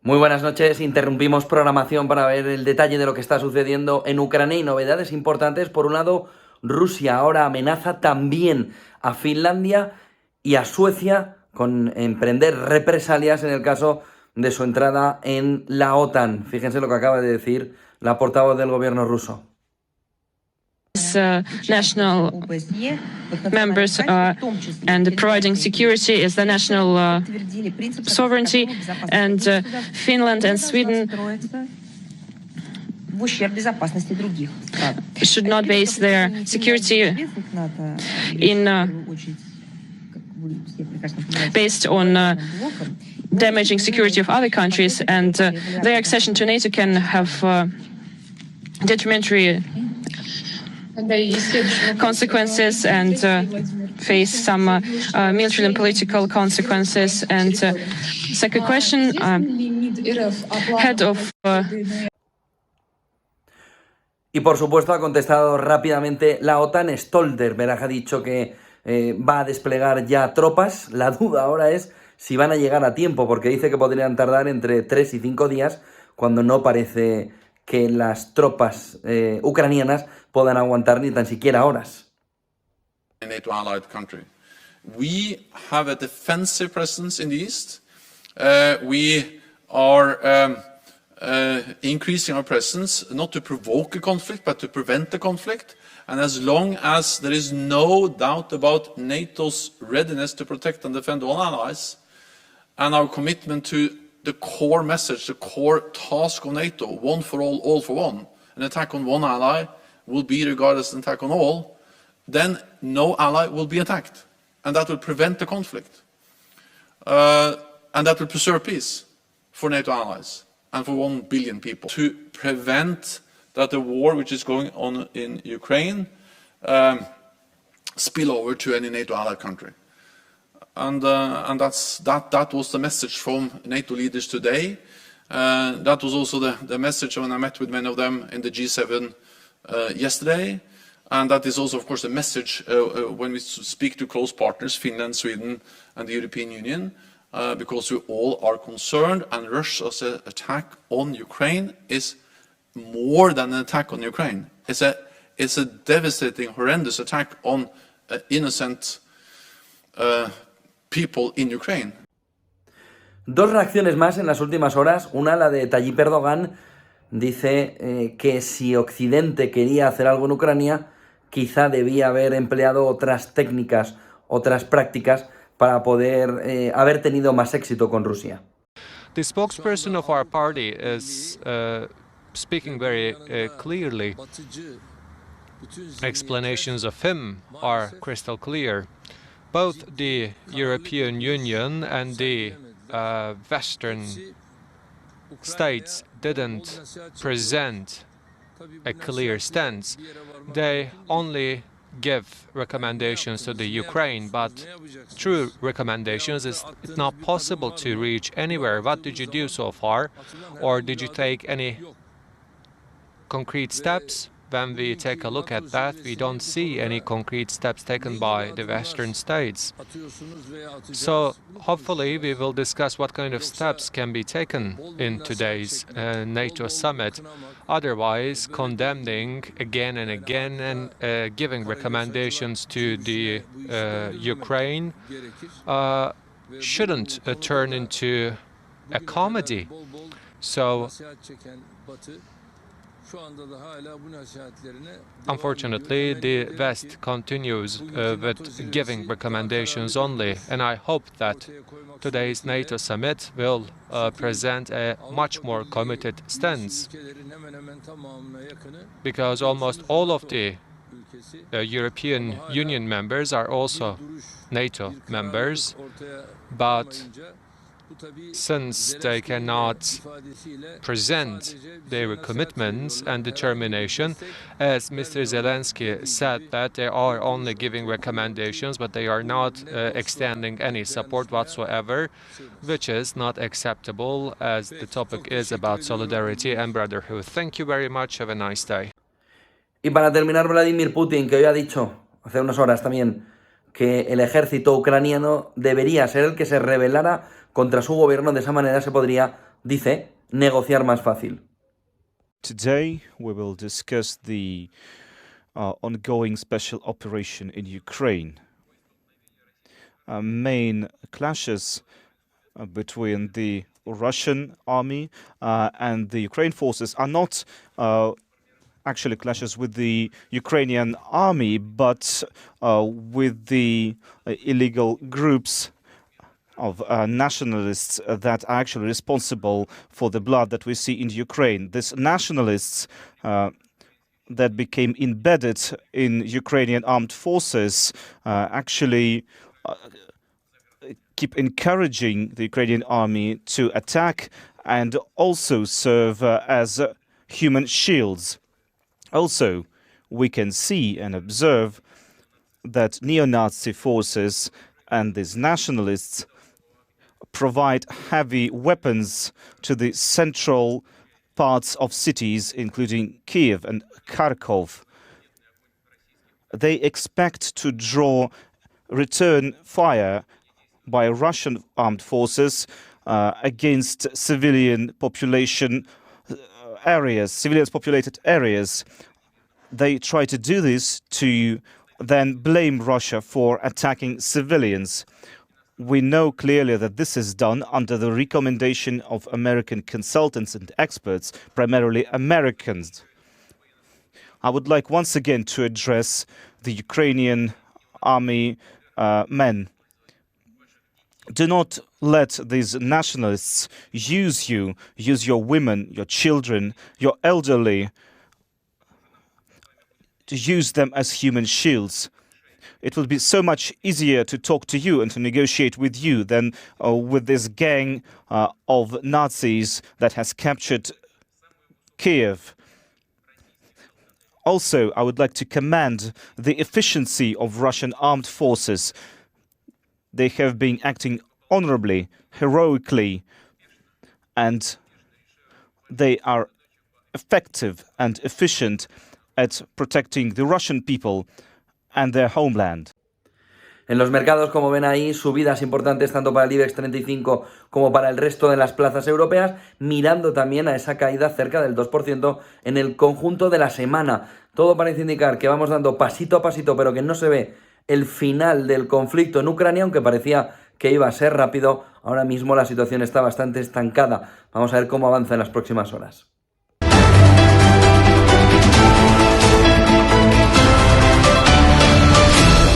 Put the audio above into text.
Muy buenas noches, interrumpimos programación para ver el detalle de lo que está sucediendo en Ucrania y novedades importantes. Por un lado, Rusia ahora amenaza también a Finlandia y a Suecia con emprender represalias en el caso de su entrada en la OTAN. Fíjense lo que acaba de decir la portavoz del gobierno ruso. National members and providing security is the national sovereignty, and Finland and Sweden should not base their security based on damaging security of other countries, and their accession to NATO can have detrimental consequences and face some military and political consequences. And second question, head of... Y por supuesto ha contestado rápidamente la OTAN. Stoltenberg ha dicho que va a desplegar ya tropas. La duda ahora es si van a llegar a tiempo, porque dice que podrían tardar entre 3 y 5 días, cuando no parece que las tropas ucranianas puedan aguantar ni tan siquiera horas. NATO allied country. We have a defensive presence in the east. We are increasing our presence not to provoke a conflict but to prevent the conflict. And as long as there is no doubt about NATO's readiness to protect and defend all allies and our commitment to the core message, the core task of NATO, one for all for one, an attack on one ally will be regarded as an attack on all, then no ally will be attacked. And that will prevent the conflict. And that will preserve peace for NATO allies and for 1 billion people. To prevent that the war which is going on in Ukraine spill over to any NATO allied country. And that was the message from NATO leaders today. That was also the message when I met with many of them in the G7 yesterday, and that is also, of course, the message when we speak to close partners, Finland, Sweden, and the European Union, because we all are concerned, and Russia's attack on Ukraine is more than an attack on Ukraine. It's a devastating, horrendous attack on innocent people in Ukraine. Dos reacciones más en las últimas horas. Una, la de Tayyip Erdogan. Dice que si Occidente quería hacer algo en Ucrania, quizá debía haber empleado otras técnicas, otras prácticas para poder haber tenido más éxito con Rusia. The spokesperson of our party is speaking very clearly. Explanations of him are crystal clear. Both the European Union and the Western states didn't present a clear stance. They only give recommendations to the Ukraine, but through recommendations it's not possible to reach anywhere. What did you do so far? Or did you take any concrete steps? When we take a look at that, we don't see any concrete steps taken by the Western states. So hopefully we will discuss what kind of steps can be taken in today's NATO summit. Otherwise, condemning again and again and giving recommendations to the Ukraine shouldn't turn into a comedy. So unfortunately, the West continues with giving recommendations only, and I hope that today's NATO summit will present a much more committed stance, because almost all of the European Union members are also NATO members, but since they cannot present their commitments and determination, as Mr. Zelensky said, that they are only giving recommendations, but they are not extending any support whatsoever, which is not acceptable, as the topic is about solidarity and brotherhood. Thank you very much. Have a nice day. Y para terminar, Vladimir Putin, que hoy ha dicho, hace unas horas también, que el ejército ucraniano debería ser el que se rebelara contra su gobierno. De esa manera se podría dice, negociar más fácil. Today we will discuss the ongoing special operation in Ukraine. Main clashes between the Russian army and the Ukraine forces are not actually clashes with the Ukrainian army, but with the illegal groups of nationalists that are actually responsible for the blood that we see in Ukraine. These nationalists that became embedded in Ukrainian armed forces actually keep encouraging the Ukrainian army to attack and also serve as human shields. Also, we can see and observe that neo-Nazi forces and these nationalists provide heavy weapons to the central parts of cities, including Kiev and Kharkov. They expect to draw return fire by Russian armed forces against civilian population areas, civilians populated areas. They try to do this to then blame Russia for attacking civilians. We know clearly that this is done under the recommendation of American consultants and experts, primarily Americans. I would like once again to address the Ukrainian army men. Do not let these nationalists use you, use your women, your children, your elderly, to use them as human shields. It will be so much easier to talk to you and to negotiate with you than with this gang of Nazis that has captured Kiev. Also, I would like to commend the efficiency of Russian armed forces. They have been acting honorably, heroically, and they are effective and efficient at protecting the Russian people and their homeland. En los mercados, como ven ahí, subidas importantes tanto para el IBEX 35 como para el resto de las plazas europeas, mirando también a esa caída cerca del 2% en el conjunto de la semana. Todo parece indicar que vamos dando pasito a pasito, pero que no se ve el final del conflicto en Ucrania, aunque parecía que iba a ser rápido. Ahora mismo la situación está bastante estancada. Vamos a ver cómo avanza en las próximas horas.